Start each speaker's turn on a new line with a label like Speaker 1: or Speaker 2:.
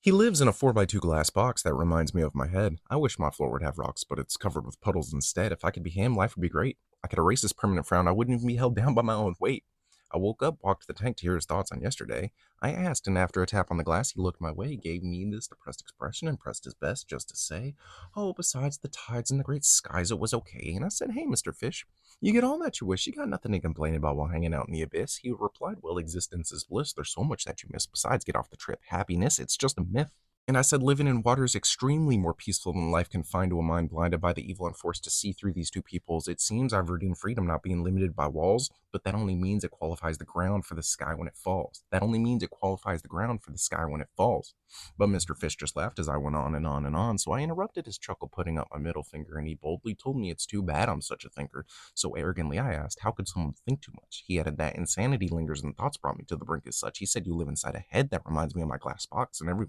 Speaker 1: He lives in a 4x2 glass box that reminds me of my head. I wish my floor would have rocks, but it's covered with puddles instead. If I could be him, life would be great. I could erase his permanent frown. I wouldn't even be held down by my own weight. I woke up, walked to the tank to hear his thoughts on yesterday. I asked, and after a tap on the glass, he looked my way, gave me this depressed expression, and pressed his best just to say, "Oh, besides the tides and the great skies, it was okay." And I said, "Hey, Mr. Fish, you get all that you wish. You got nothing to complain about while hanging out in the abyss." He replied, "Well, existence is bliss. There's so much that you miss. Besides, get off the trip. Happiness, it's just a myth." And I said, "Living in water is extremely more peaceful than life can find to a mind blinded by the evil and forced to see through these two peoples. It seems I've redeemed freedom, not being limited by walls, but that only means it qualifies the ground for the sky when it falls. That only means it qualifies the ground for the sky when it falls." But Mr. Fish just laughed as I went on and on and on, so I interrupted his chuckle, putting up my middle finger, and he boldly told me it's too bad I'm such a thinker. So arrogantly I asked, how could someone think too much? He added that insanity lingers and thoughts brought me to the brink as such. He said, "You live inside a head that reminds me of my glass box, and everyone